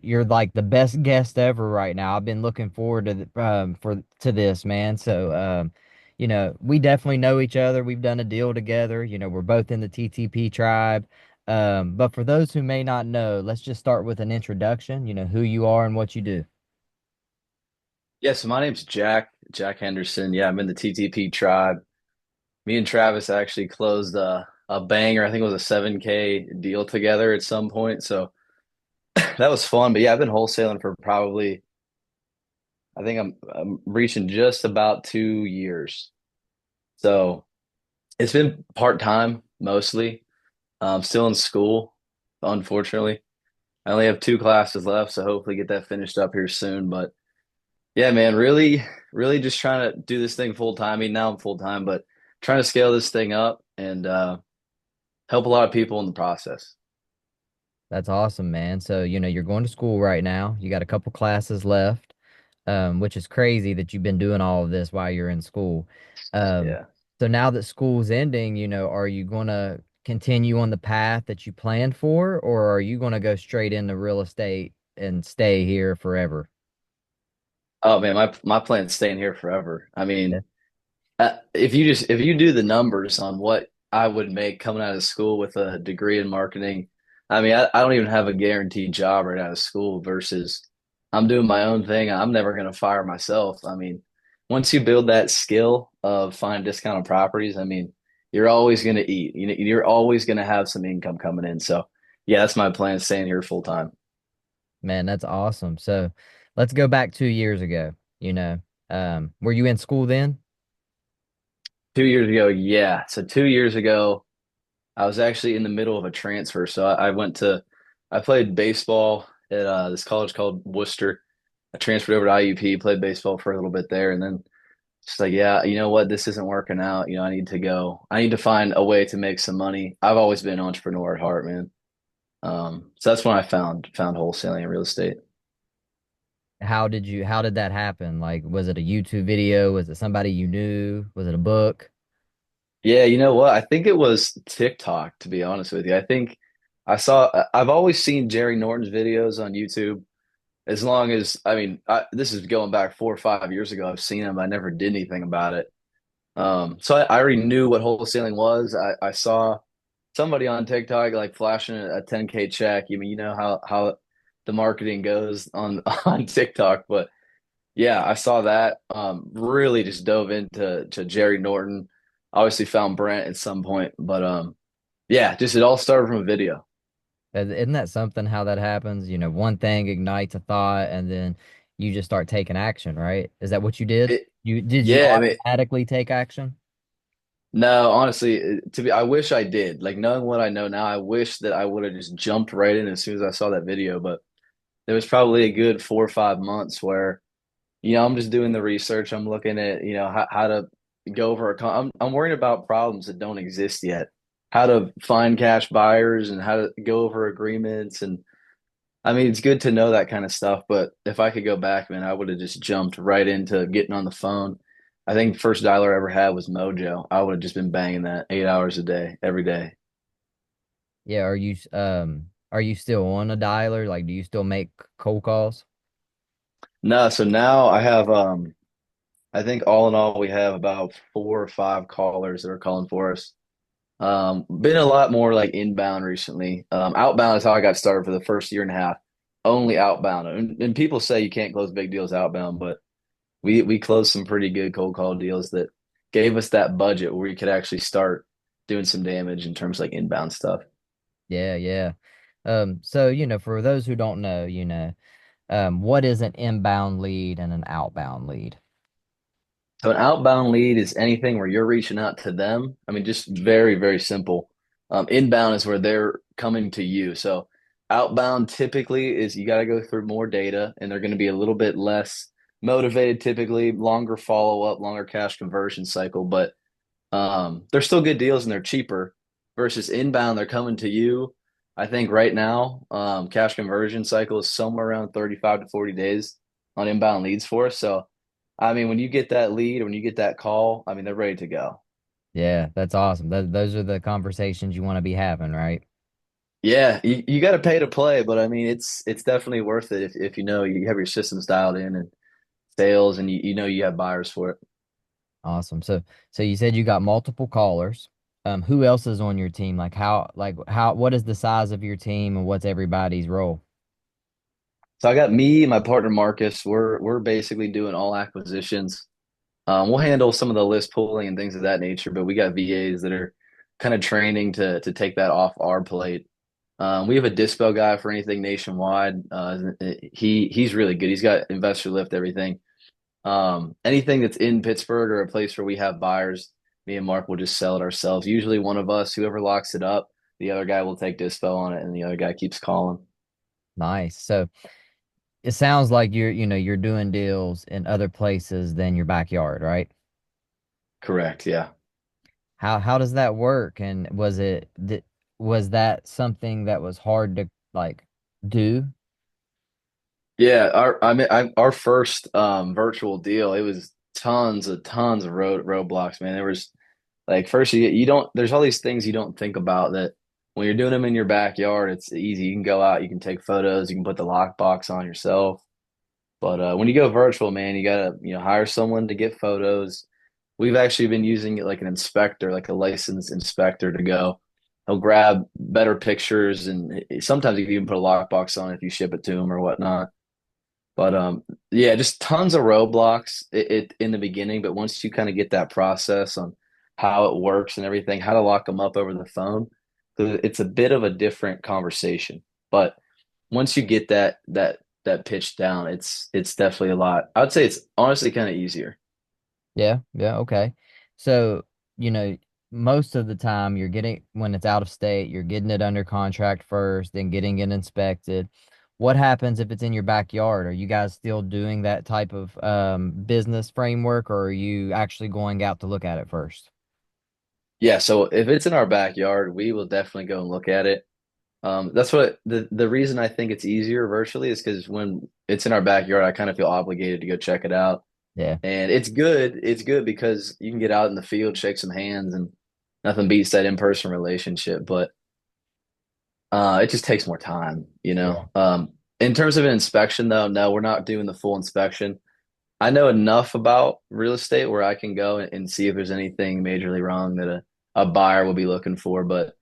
you're like the best guest ever right now. I've been looking forward to to this, man. So we definitely know each other. We've done a deal together. We're both in the TTP tribe. But for those who may not know, let's just start with an introduction. Who you are and what you do. Yeah, so my name's Jack Henderson. Yeah, I'm in the TTP tribe. Me and Travis actually closed a banger. I think it was a 7K deal together at some point. So that was fun. But yeah, I've been wholesaling for probably, I think I'm reaching just about 2 years. So it's been part-time mostly. Still in school, unfortunately. I only have two classes left, so hopefully get that finished up here soon. But yeah, man, really just trying to do this thing full time. I mean, now I'm full time, but trying to scale this thing up and help a lot of people in the process. That's awesome, man. So, you're going to school right now. You got a couple classes left, which is crazy that you've been doing all of this while you're in school. Um, Yeah. so now that school's ending, are you going to continue on the path that you planned for, or are you going to go straight into real estate and stay here forever? Oh man, my plan's staying here forever. I Yeah. mean, if you do the numbers on what I would make coming out of school with a degree in marketing, I mean, I don't even have a guaranteed job right out of school versus I'm doing my own thing. I'm never going to fire myself. I mean, once you build that skill of finding discounted properties, I mean, you're always going to eat. You're always going to have some income coming in. So, yeah, that's my plan, staying here full time. Man, that's awesome. So let's go back 2 years ago. Were you in school then? 2 years ago, yeah. So 2 years ago, I was actually in the middle of a transfer. So I played baseball at this college called Worcester. I transferred over to IUP, played baseball for a little bit there, and then just like, yeah, you know what, this isn't working out. I need to go. I need to find a way to make some money. I've always been an entrepreneur at heart, man. So that's when I found wholesaling and real estate. How did that happen? Like, was it a YouTube video? Was it somebody you knew? Was it a book? Yeah, you know what? I think it was TikTok, to be honest with you. I've always seen Jerry Norton's videos on YouTube. As long as, I mean, this is going back 4 or 5 years ago. I've seen him. I never did anything about it. So I already knew what wholesaling was. I saw somebody on TikTok like flashing a 10K check. I mean, you know how the marketing goes on on TikTok, but yeah, I saw that. Really just dove into Jerry Norton. Obviously found Brent at some point, but yeah, just it all started from a video. Isn't that something how that happens? One thing ignites a thought and then you just start taking action, right? Is that what you did? It, Did you yeah, I mean, automatically take action? no, honestly, I wish I did. Like knowing what I know now, I wish that I would have just jumped right in as soon as I saw that video. But there was probably a good 4 or 5 months where, I'm just doing the research. I'm looking at, how to go over I'm worrying about problems that don't exist yet. How to find cash buyers and how to go over agreements. And I mean, it's good to know that kind of stuff. But if I could go back, man, I would have just jumped right into getting on the phone. I think the first dialer I ever had was Mojo. I would have just been banging that 8 hours a day, every day. Yeah, are you still on a dialer? Like, do you still make cold calls? No, so now I think all in all we have about 4 or 5 callers that are calling for us. Been a lot more like inbound recently. Outbound is how I got started for the first year and a half. Only outbound. And people say you can't close big deals outbound, but we closed some pretty good cold call deals that gave us that budget where we could actually start doing some damage in terms of like inbound stuff. Yeah, yeah. So, for those who don't know, what is an inbound lead and an outbound lead? So an outbound lead is anything where you're reaching out to them. I mean, just very, very simple. Inbound is where they're coming to you. So outbound typically is you got to go through more data and they're going to be a little bit less motivated, typically longer follow up, longer cash conversion cycle, but they're still good deals and they're cheaper versus inbound. They're coming to you. I think right now, cash conversion cycle is somewhere around 35 to 40 days on inbound leads for us. So, I mean, when you get that lead, when you get that call, I mean, they're ready to go. Yeah, that's awesome. Those are the conversations you want to be having, right? Yeah, you got to pay to play, but I mean it's definitely worth it if you know you have your systems dialed in and sales and you know you have buyers for it. Awesome. So you said you got multiple callers. Who else is on your team? What is the size of your team and what's everybody's role? So I got me and my partner Marcus. We're basically doing all acquisitions. We'll handle some of the list pooling and things of that nature, but we got VAs that are kind of training to take that off our plate. We have a dispo guy for anything nationwide. He's really good. He's got investor lift everything. Anything that's in Pittsburgh or a place where we have buyers, me and Mark will just sell it ourselves. Usually one of us, whoever locks it up, the other guy will take dispo on it, and the other guy keeps calling. Nice. So it sounds like you're doing deals in other places than your backyard, right? Correct. Yeah. How does that work? And was that something that was hard to like do? Yeah, our first virtual deal, it was tons of roadblocks, man. There was like first you don't there's all these things you don't think about that when you're doing them in your backyard, it's easy. You can go out, you can take photos, you can put the lockbox on yourself. But when you go virtual, man, you gotta, hire someone to get photos. We've actually been using it like an inspector, like a licensed inspector to go. He'll grab better pictures and sometimes you can even put a lockbox on it if you ship it to him or whatnot. But yeah, just tons of roadblocks in the beginning. But once you kind of get that process on how it works and everything, how to lock them up over the phone, 'cause it's a bit of a different conversation. But once you get that pitch down, it's definitely a lot. I would say it's honestly kind of easier. Yeah, yeah, okay. So, you know, most of the time when it's out of state, you're getting it under contract first, then getting it inspected. What happens if it's in your backyard? Are you guys still doing that type of business framework, or are you actually going out to look at it first? Yeah, so if it's in our backyard, we will definitely go and look at it. That's what the reason I think it's easier virtually is because when it's in our backyard, I kind of feel obligated to go check it out. Yeah, And it's good. It's good because you can get out in the field, shake some hands, and nothing beats that in-person relationship. But it just takes more time, you yeah. know. In terms of an inspection, though, no, we're not doing the full inspection. I know enough about real estate where I can go and see if there's anything majorly wrong that a buyer will be looking for. But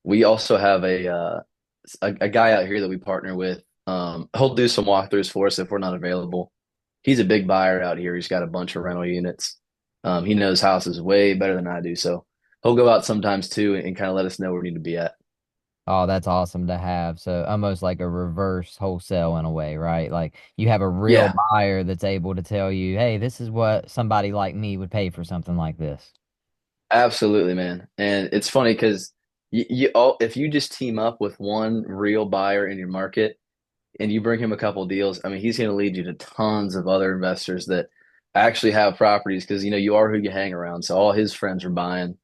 we also have a guy out here that we partner with. He'll do some walkthroughs for us if we're not available. He's a big buyer out here. He's got a bunch of rental units. He knows houses way better than I do, so he'll go out sometimes too and kind of let us know where we need to be at. Oh, that's awesome to have. So almost like a reverse wholesale in a way, right? Like you have a real Yeah, buyer that's able to tell you, hey, this is what somebody like me would pay for something like this. absolutely, man. And it's funny because you all if you just team up with one real buyer in your market and you bring him a couple deals, I mean, he's going to lead you to tons of other investors that actually have properties because you are who you hang around. So all his friends are buying.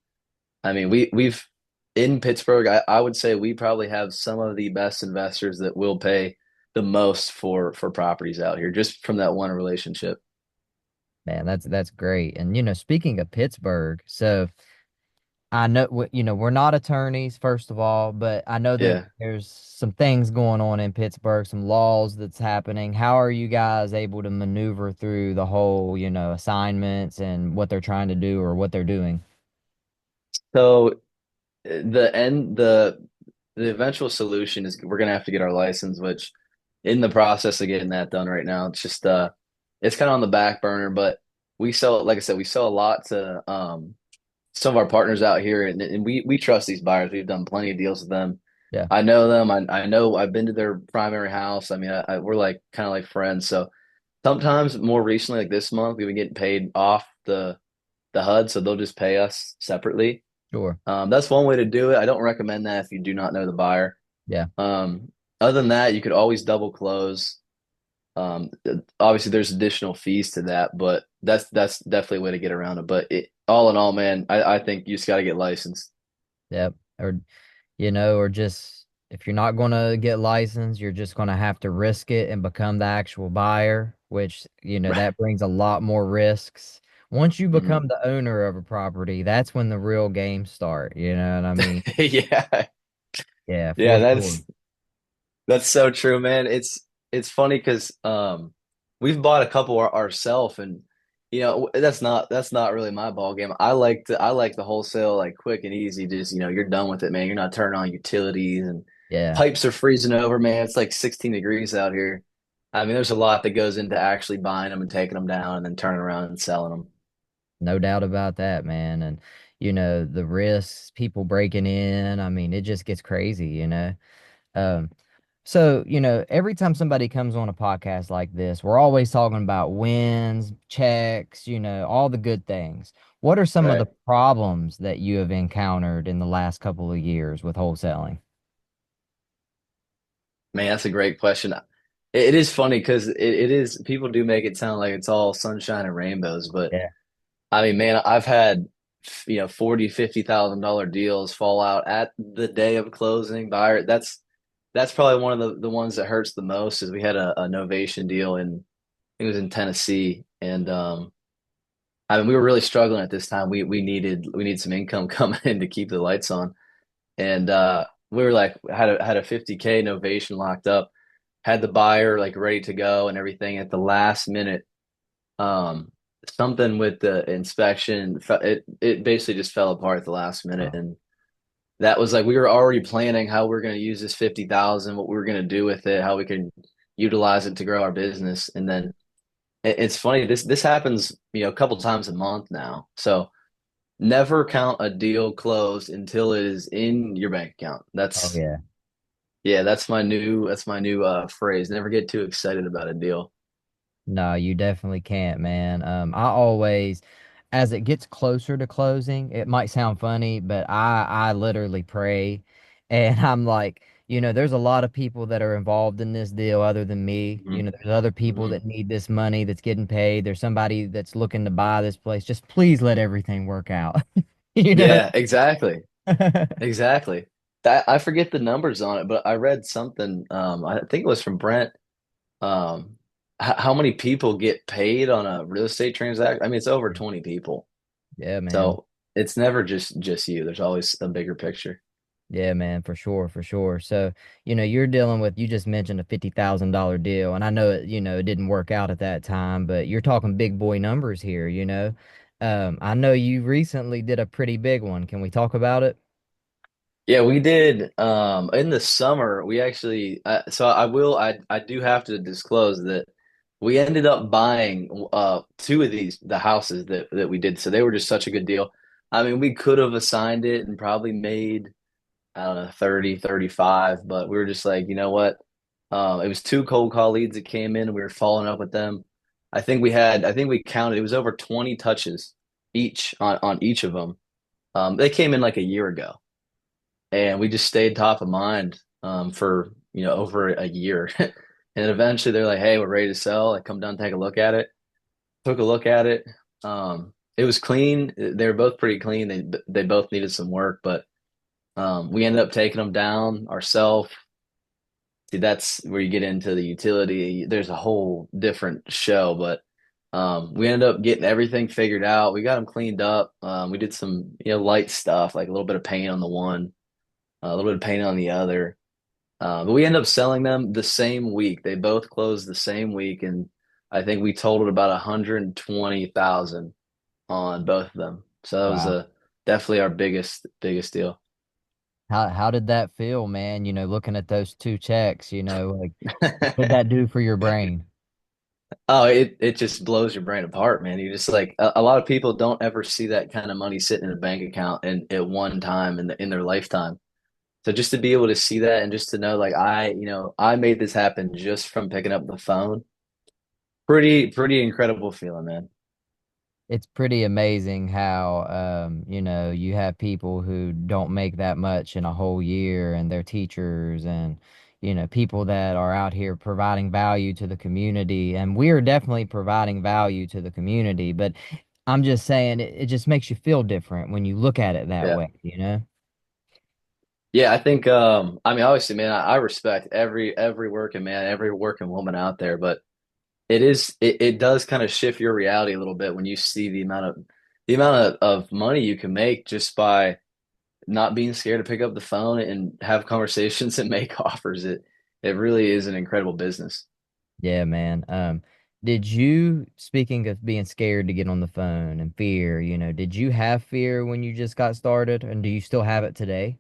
I mean, we've in Pittsburgh, I would say we probably have some of the best investors that will pay the most for properties out here just from that one relationship. Man, that's great. And speaking of Pittsburgh, so I know we're not attorneys first of all, but I know Yeah. there's some things going on in Pittsburgh, some laws that's happening. How are you guys able to maneuver through the whole, assignments and what they're trying to do or what they're doing? So the eventual solution is we're gonna have to get our license, which in the process of getting that done right now. It's just it's kind of on the back burner, but we sell like I said, we sell a lot to some of our partners out here, and we trust these buyers. We've done plenty of deals with them. Yeah, I know them. I know I've been to their primary house. I mean, we're like kind of like friends. So sometimes more recently, like this month, we've been getting paid off the HUD, so they'll just pay us separately. sure. That's one way to do it. I don't recommend that if you do not know the buyer. Yeah. Um, Other than that, you could always double close. Obviously, there's additional fees to that, but that's definitely a way to get around it. But all in all, man, I think you just got to get licensed. Yep. Or just if you're not going to get licensed, you're just going to have to risk it and become the actual buyer, which, Right. that brings a lot more risks. Once you become Mhm. the owner of a property, that's when the real games start. You know what I mean? Yeah. Yeah, Yeah, for sure. that's so true, man. It's funny because we've bought a couple ourselves, and that's not really my ball game. I like the wholesale, like quick and easy. Just you're done with it, man. You're not turning on utilities, and Yeah, pipes are freezing over, man. It's like 16 degrees out here. I mean, there's a lot that goes into actually buying them and taking them down and then turning around and selling them. no doubt about that, man. And the risks, people breaking in, I mean, it just gets crazy. Um, So, every time somebody comes on a podcast like this, we're always talking about wins, checks, all the good things. What are some of the Right. problems that you have encountered in the last couple of years with wholesaling? Man, that's a great question. It is funny because it is people do make it sound like it's all sunshine and rainbows, but Yeah. I mean, man, I've had 40, $50,000 deals fall out at the day of closing. Buyer, that's probably one of the ones that hurts the most is we had a novation deal it was in Tennessee, and I mean we were really struggling at this time. We need some income coming in to keep the lights on, and we were like had a 50K novation locked up, had the buyer like ready to go and everything at the last minute. Um, Something with the inspection, it basically just fell apart at the last minute, Oh, and that was like we were already planning how we're going to use this 50,000, what we were going to do with it, how we can utilize it to grow our business, and then it's funny this happens a couple times a month now. So never count a deal closed until it is in your bank account. oh That's yeah. yeah, that's my new phrase. Never get too excited about a deal. No, you definitely can't, man. I always, as it gets closer to closing, it might sound funny, but I literally pray, and I'm like, there's a lot of people that are involved in this deal other than me. Hmm. There's other people Hmm. that need this money that's getting paid. There's somebody that's looking to buy this place. Just please let everything work out. You know? Yeah, exactly. Exactly. That I forget the numbers on it, but I read something. I think it was from Brent. How many people get paid on a real estate transaction? I mean, it's over 20 people. Yeah, man. So it's never just you. There's always a bigger picture. Yeah, man, for sure, for sure. So, you're dealing with, you just mentioned a $50,000 deal, and I know it didn't work out at that time, but you're talking big boy numbers here. I know you recently did a pretty big one. Can we talk about it? Yeah, we did. In the summer, we actually. So I do have to disclose that we ended up buying two of the houses that we did. So they were just such a good deal. I mean, we could have assigned it and probably made I don't know 30, 35, but we were just like, you know what? It was two cold call leads that came in, and we were following up with them. I think we counted. It was over 20 touches each on each of them. They came in like a year ago and we just stayed top of mind for over a year. And eventually they're like, "Hey, we're ready to sell. Like, come down, take a look at it." Took a look at it. It was clean. They were both pretty clean. They both needed some work, but we ended up taking them down ourselves. See, that's where you get into the utility. There's a whole different show, but we ended up getting everything figured out. We got them cleaned up. We did some light stuff, like a little bit of paint on the one, a little bit of paint on the other. But we end up selling them the same week. They both closed the same week, and I think we totaled about 120,000 on both of them. So that was Wow. definitely our biggest deal. How did that feel, man? Looking at those two checks, like what did that do for your brain? Oh, it just blows your brain apart, man. You just like a lot of people don't ever see that kind of money sitting in a bank account and at one time in their lifetime. So just to be able to see that and just to know like I made this happen just from picking up the phone. Pretty incredible feeling, man. It's pretty amazing how you have people who don't make that much in a whole year and they're teachers and people that are out here providing value to the community, and we're definitely providing value to the community, but I'm just saying it just makes you feel different when you look at it that Yeah. way. Yeah, I think I mean obviously man, I respect every working man, every working woman out there, but it does kind of shift your reality a little bit when you see the amount of money you can make just by not being scared to pick up the phone and have conversations and make offers. It really is an incredible business. Yeah, man. Did you, speaking of being scared to get on the phone and fear, did you have fear when you just got started, and do you still have it today?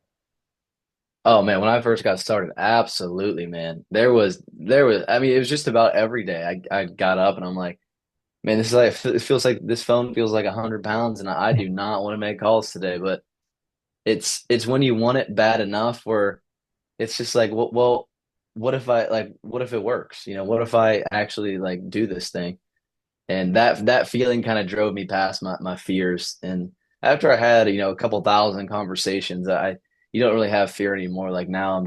Oh man, when I first got started, absolutely, man. There was I mean, it was just about every day. I got up and I'm like, man, this is like it feels like this phone feels like 100 pounds, and I do not want to make calls today. But it's when you want it bad enough where it's just like, well, what if it works? What if I actually like do this thing? And that feeling kind of drove me past my fears. And after I had, a couple thousand conversations, I you don't really have fear anymore. Like now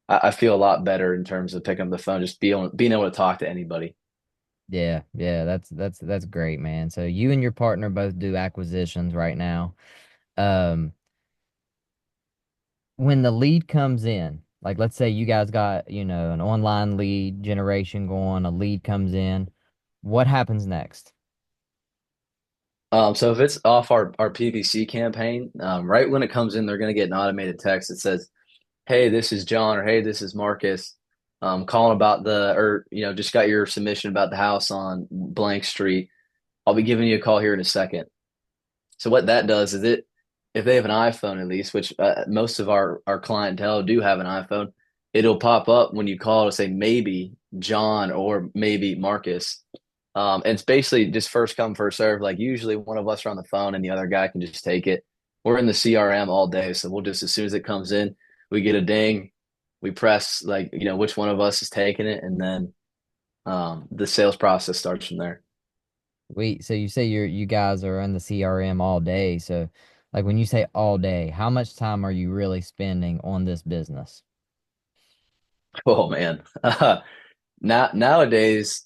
I feel a lot better in terms of picking up the phone, just being able to talk to anybody. Yeah, yeah, that's great, man. So you and your partner both do acquisitions right now. Um, when the lead comes in, like let's say you guys got, an online lead generation going, a lead comes in, what happens next? So if it's off our PPC campaign, right when it comes in, they're going to get an automated text that says, "Hey, this is John," or "Hey, this is Marcus. Calling about or just got your submission about the house on blank street. I'll be giving you a call here in a second." So what that does is if they have an iPhone at least, which most of our clientele do have an iPhone, it'll pop up when you call to say maybe John or maybe Marcus. And it's basically just first come, first serve. Like usually one of us are on the phone and the other guy can just take it. We're in the CRM all day, so we'll just as soon as it comes in, we get a ding, we press like which one of us is taking it, and then the sales process starts from there. So you say you guys are in the CRM all day. So like when you say all day, how much time are you really spending on this business? Oh man, nowadays,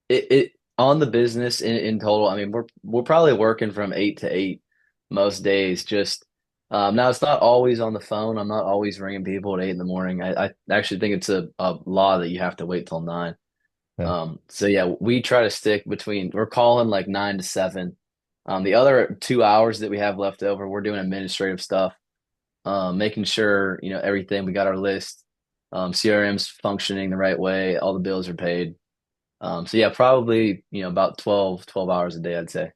it on the business in total. I mean, we're probably working from 8 to 8 most days. Just now, it's not always on the phone. I'm not always ringing people at 8 in the morning. I actually think it's a law that you have to wait till 9. Okay. So yeah, we try to stick between. We're calling like 9 to 7. The other 2 hours that we have left over, we're doing administrative stuff, making sure everything. We got our list. CRM's functioning the right way. All the bills are paid. So yeah, probably, about 12 hours a day, I'd say.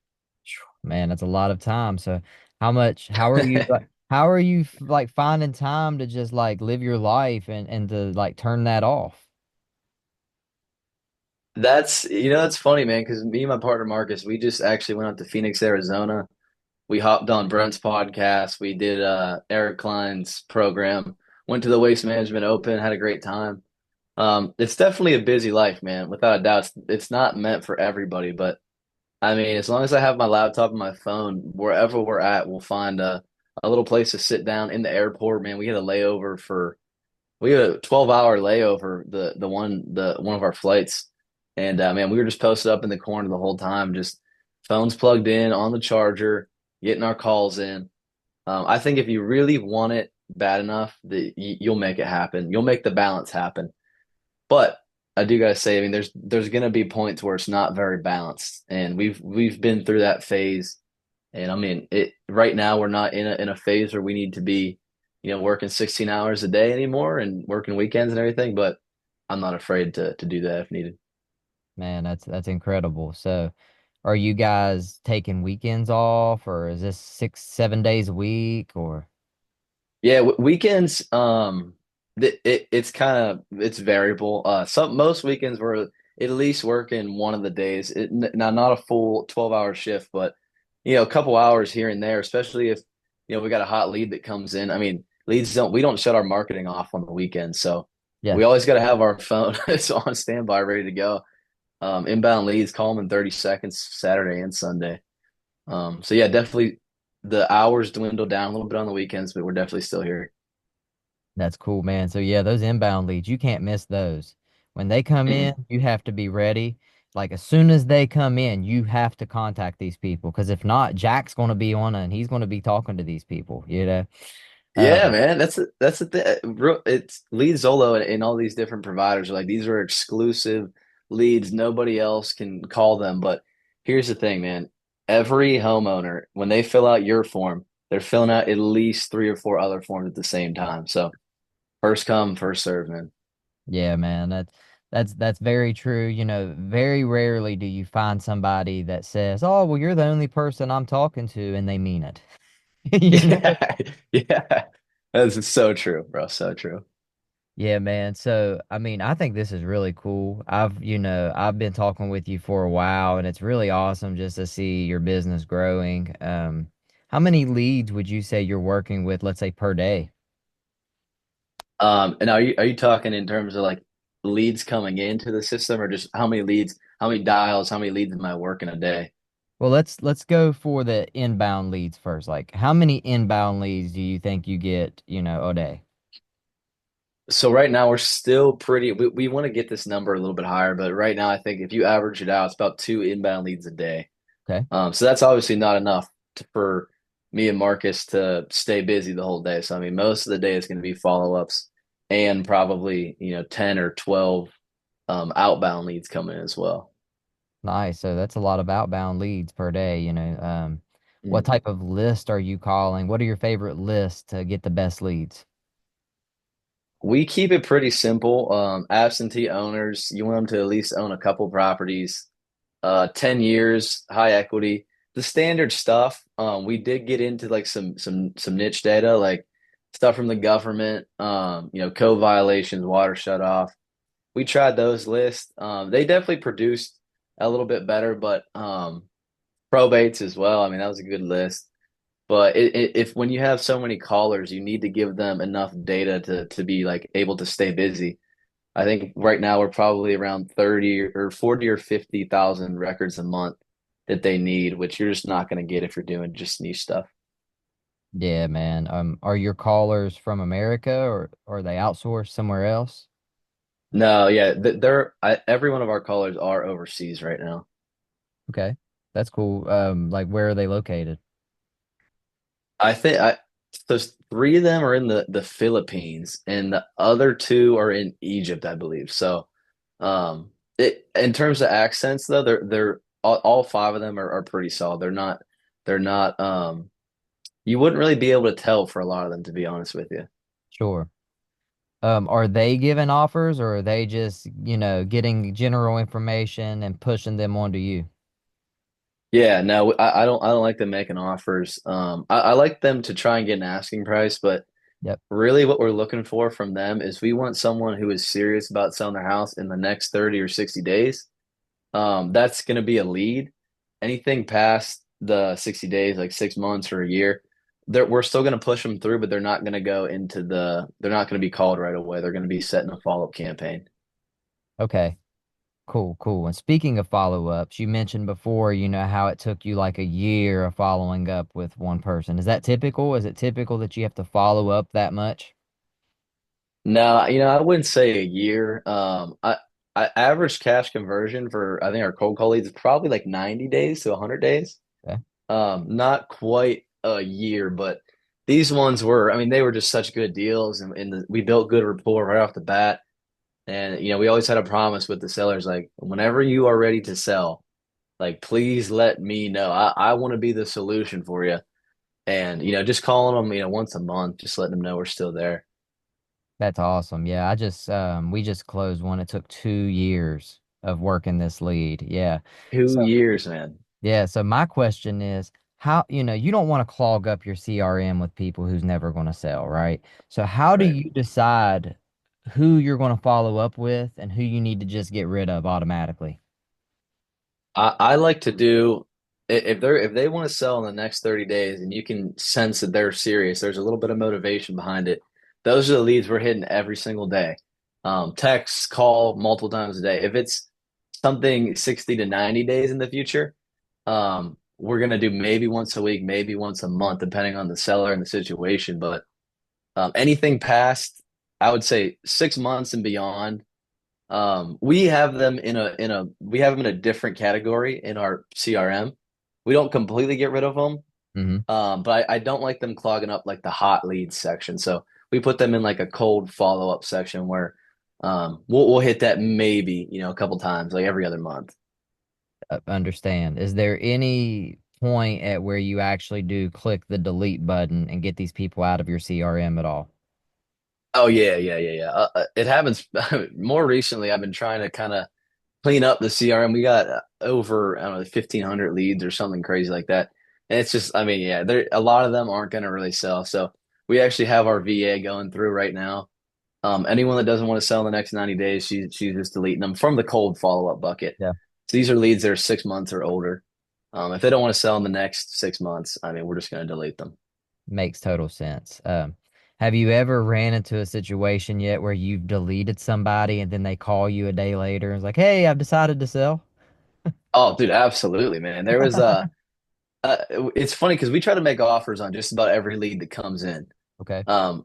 Man, that's a lot of time. So how are you like finding time to just like live your life and to like turn that off? That's funny, man, because me and my partner Marcus, we just actually went out to Phoenix, Arizona. We hopped on Brent's podcast. We did Eric Klein's program, went to the Waste Management Open, had a great time. It's definitely a busy life, man. Without a doubt, it's not meant for everybody, but I mean, as long as I have my laptop and my phone, wherever we're at, we'll find a little place to sit down in the airport, man. We had a 12-hour layover the one of our flights. And man, we were just posted up in the corner the whole time, just phones plugged in on the charger, getting our calls in. I think if you really want it bad enough, that you'll make it happen. You'll make the balance happen. But I do gotta say, I mean, there's gonna be points where it's not very balanced, and we've been through that phase. And I mean, it right now we're not in a phase where we need to be, working 16 hours a day anymore and working weekends and everything. But I'm not afraid to do that if needed. Man, that's incredible. So are you guys taking weekends off, or is this 6, 7 days a week, or Yeah, weekends. It's variable. Most weekends we're at least working one of the days. Now not a full 12-hour shift, but a couple hours here and there. Especially if we got a hot lead that comes in. I mean, leads don't we don't shut our marketing off on the weekends, so yeah, we always got to have our phone it's on standby, ready to go. Inbound leads, call them in 30 seconds, Saturday and Sunday. So yeah, definitely the hours dwindle down a little bit on the weekends, but we're definitely still here. that's cool, man. So yeah, those inbound leads, you can't miss those. When they come in, Mm-mm. you have to be ready. Like as soon as they come in, you have to contact these people because if not, Jack's going to be on and he's going to be talking to these people. Yeah, Um, man, that's the thing. It's lead Zolo and all these different providers are like these are exclusive leads. Nobody else can call them. But here's the thing, man. Every homeowner, when they fill out your form, they're filling out at least three or four other forms at the same time. So first come, first serve, man. Yeah, man, that's very true. You know, very rarely do you find somebody that says, "Oh, well, you're the only person I'm talking to," and they mean it. You know? Yeah, yeah. That's so true, bro. So true. Yeah, man. So, I mean, I think this is really cool. I've been talking with you for a while, and it's really awesome just to see your business growing. How many leads would you say you're working with, let's say, per day? And are you talking in terms of like leads coming into the system or just how many leads, how many dials, how many leads am I working a day? Well, let's go for the inbound leads first. Like, how many inbound leads do you think you get, a day? So right now we're still we want to get this number a little bit higher, but right now I think if you average it out, it's about two inbound leads a day. Okay. So that's obviously not enough for me and Marcus to stay busy the whole day. So I mean, most of the day is going to be follow-ups and probably, 10 or 12 outbound leads coming in as well. Nice. So that's a lot of outbound leads per day, you know. What Mhm. type of list are you calling? What are your favorite lists to get the best leads? We keep it pretty simple. Absentee owners, you want them to at least own a couple properties, 10 years, high equity, the standard stuff. We did get into like some niche data, like stuff from the government, code violations, water shut off. We tried those lists. They definitely produced a little bit better, but probates as well. I mean, that was a good list. But if when you have so many callers, you need to give them enough data to be like able to stay busy. I think right now we're probably around 30 or 40 or 50,000 records a month that they need, which you're just not going to get if you're doing just niche stuff. Yeah, man. Are your callers from America or are they outsourced somewhere else? No, yeah, every one of our callers are overseas right now. Okay. That's cool. Like where are they located? I think those three of them are in the Philippines and the other two are in Egypt, I believe. So, in terms of accents though, they're all five of them are pretty solid. They're not you wouldn't really be able to tell for a lot of them, to be honest with you. Sure. Are they giving offers or are they just, getting general information and pushing them onto you? Yeah, no, I don't like them making offers. I like them to try and get an asking price, but Yep. really what we're looking for from them is we want someone who is serious about selling their house in the next 30 or 60 days. That's going to be a lead. Anything past the 60 days, like 6 months or a year, we're still going to push them through, but they're not going to be called right away. They're going to be setting a follow-up campaign. Okay. Cool, cool. And speaking of follow-ups, you mentioned before, how it took you like a year of following up with one person. Is that typical? Is it typical that you have to follow up that much? No, I wouldn't say a year. I average cash conversion for I think our cold call leads is probably like 90 days to 100 days. Okay. Not quite a year, but these ones were, I mean, they were just such good deals and we built good rapport right off the bat. And we always had a promise with the sellers, like whenever you are ready to sell, like please let me know. I want to be the solution for you. And just calling them, once a month, just letting them know we're still there. That's awesome. Yeah, we just closed one. It took 2 years of working this lead. Yeah. 2 years, man. Yeah, so my question is how, you don't want to clog up your CRM with people who's never going to sell, right? So how do Right. you decide who you're going to follow up with and who you need to just get rid of automatically? I like to do if they want to sell in the next 30 days and you can sense that they're serious, there's a little bit of motivation behind it. Those are the leads we're hitting every single day. Text, call multiple times a day. If it's something 60 to 90 days in the future, we're gonna do maybe once a week, maybe once a month, depending on the seller and the situation. But anything past, I would say 6 months and beyond, we have them we have them in a different category in our CRM. We don't completely get rid of them, Hmm. but I don't like them clogging up like the hot leads section. So we put them in like a cold follow up section where we'll hit that maybe a couple times, like every other month. Understand. Is there any point at where you actually do click the delete button and get these people out of your CRM at all? Oh yeah, yeah, yeah, yeah. It happens more recently. I've been trying to kind of clean up the CRM. We got over, I don't know, 1,500 leads or something crazy like that. And it's just, I mean, yeah, there a lot of them aren't going to really sell. So we actually have our VA going through right now. Anyone that doesn't want to sell in the next 90 days, she's just deleting them from the cold follow-up bucket. Yeah. So these are leads that are 6 months or older. If they don't want to sell in the next 6 months, I mean, we're just going to delete them. Makes total sense. Have you ever ran into a situation yet where you've deleted somebody and then they call you a day later and it's like, "Hey, I've decided to sell." Oh, dude, absolutely, man. There was uh, it's funny because we try to make offers on just about every lead that comes in. Okay. Um,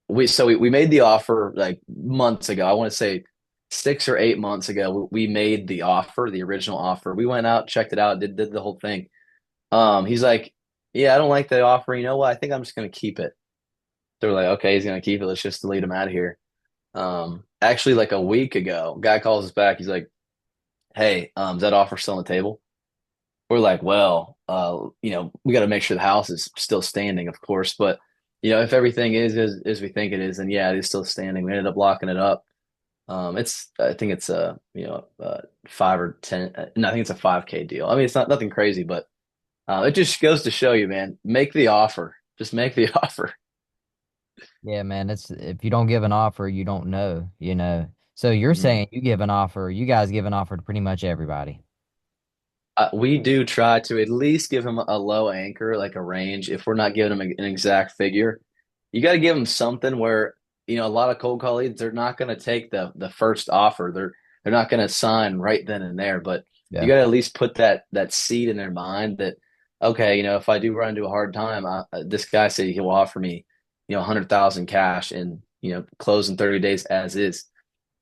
we made the offer like months ago. I want to say 6 or 8 months ago. We made the offer, the original offer. We went out, checked it out, did the whole thing. He's like, "Yeah, I don't like the offer. You know what? I think I'm just gonna keep it." They were like, "Okay, he's gonna keep it. Let's just delete him out of here." Actually, like a week ago, guy calls us back. He's like, "Hey, is that offer still on the table?" We're like, well, we got to make sure the house is still standing, of course. But if everything is as we think it is, then yeah, it is still standing. We ended up locking it up. I think it's a 5 or 10. No, I think it's a 5K deal. I mean, it's not nothing crazy, but it just goes to show you, man, make the offer. Just make the offer. Yeah, man, it's if you don't give an offer, you don't know. So you're Mm. saying you give an offer, you guys give an offer to pretty much everybody. We do try to at least give him a low anchor, like a range. If we're not giving him an exact figure, you got to give them something where, a lot of cold call leads, they're not going to take the first offer. They're not going to sign right then and there, but you Yeah. got to at least put that seed in their mind that, okay, if I do run into a hard time, this guy said he will offer me, 100,000 cash and, close in 30 days as is.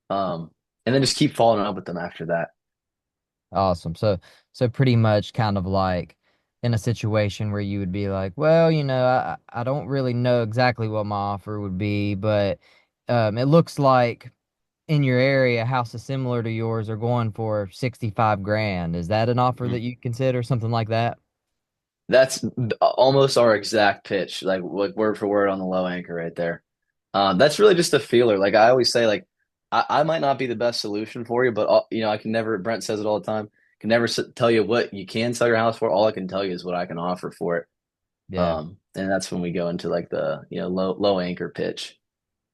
And then just keep following up with them after that. Awesome. So pretty much kind of like in a situation where you would be like, well, I don't really know exactly what my offer would be, but it looks like in your area, houses similar to yours are going for 65 grand. Is that an offer that you consider something like that? That's almost our exact pitch, like word for word on the low anchor right there. That's really just a feeler. Like I always say, like I might not be the best solution for you, but I can never. Brent says it all the time. Can never tell you what you can sell your house for. All I can tell you is what I can offer for it. Yeah. And that's when we go into like the low anchor pitch.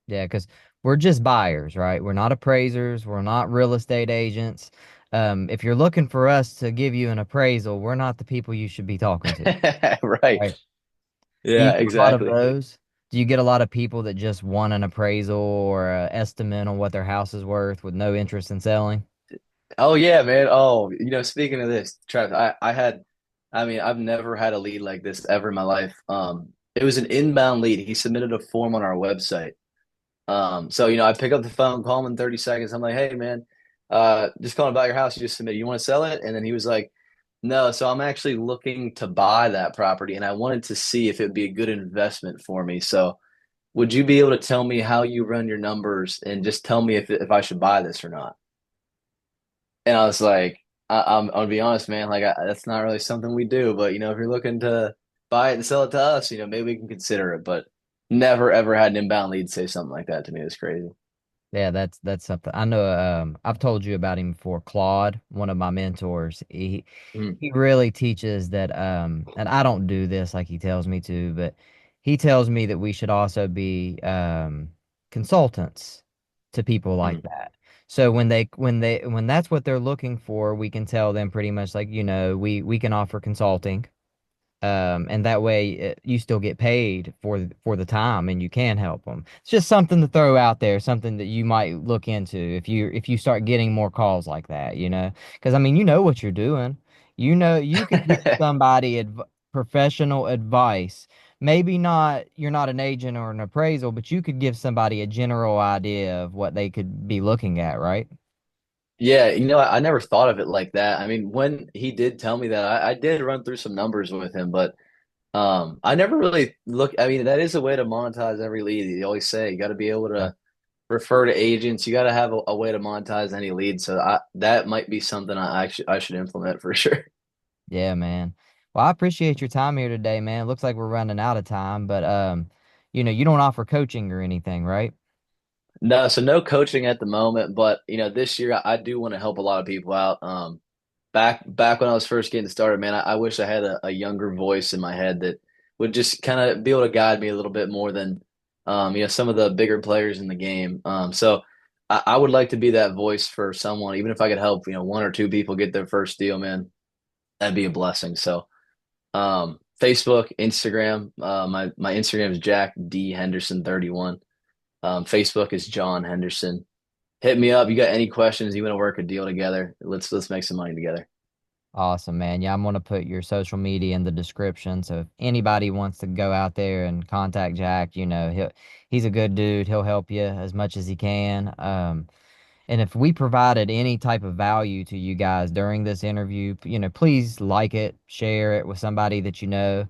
Yeah, because we're just buyers, right? We're not appraisers. We're not real estate agents. If you're looking for us to give you an appraisal, we're not the people you should be talking to, Right. right? Do you Yeah. get a lot of Exactly. those? Do you get a lot of people that just want an appraisal or an estimate on what their house is worth with no interest in selling? Oh yeah, man. Oh, speaking of this, Travis, I mean, I've never had a lead like this ever in my life. It was an inbound lead. He submitted a form on our website. So I pick up the phone, call him in 30 seconds. I'm like, hey man, just calling about your house you just submitted. You want to sell it? And then he was like, no. So I'm actually looking to buy that property, and I wanted to see if it would be a good investment for me. So would you be able to tell me how you run your numbers and just tell me if I should buy this or not? And I was like, I'm gonna be honest, man. Like that's not really something we do. But if you're looking to buy it and sell it to us, maybe we can consider it. But never ever had an inbound lead say something like that to me. It's crazy. Yeah, that's something. I know I've told you about him before. Claude, one of my mentors. Mm, He really teaches that and I don't do this like he tells me to, but he tells me that we should also be consultants to people like mm, that. So when that's what they're looking for, we can tell them pretty much like, we can offer consulting, and that way you still get paid for the time and you can help them. It's just something to throw out there, something that you might look into if you start getting more calls like that. Because I mean, you know what you're doing. You could give mm. somebody professional advice. Maybe not, you're not an agent or an appraisal, but you could give somebody a general idea of what they could be looking at, right? Yeah, I never thought of it like that. I mean, when he did tell me that, I did run through some numbers with him, but I never really look. I mean, that is a way to monetize every lead. You always say you got to be able Yeah. to refer to agents. You got to have a way to monetize any lead. So that might be something I should implement for sure. Yeah, man. Well, I appreciate your time here today, man. Looks like we're running out of time, but you don't offer coaching or anything, right? No, so no coaching at the moment, but this year I do want to help a lot of people out. Back when I was first getting started, man, I wish I had a younger voice in my head that would just kind of be able to guide me a little bit more than some of the bigger players in the game. So I would like to be that voice for someone, even if I could help, one or two people get their first deal, man, that'd be a blessing. So Facebook, Instagram, my Instagram is Jack D Henderson 31. Facebook is John Henderson. Hit me up. You got any questions? You want to work a deal together? Let's make some money together. Awesome, man. Yeah, I'm gonna put your social media in the description. So if anybody wants to go out there and contact Jack, he's a good dude. He'll help you as much as he can. And if we provided any type of value to you guys during this interview, please like it, share it with somebody that you know.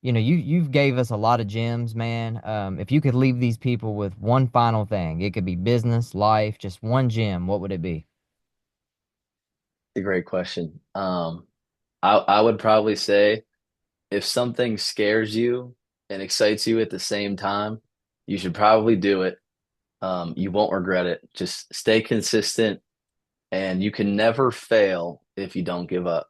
You've gave us a lot of gems, man. If you could leave these people with one final thing, it could be business, life, just one gem, what would it be? A great question. I would probably say if something scares you and excites you at the same time, you should probably do it. You won't regret it. Just stay consistent, and you can never fail if you don't give up.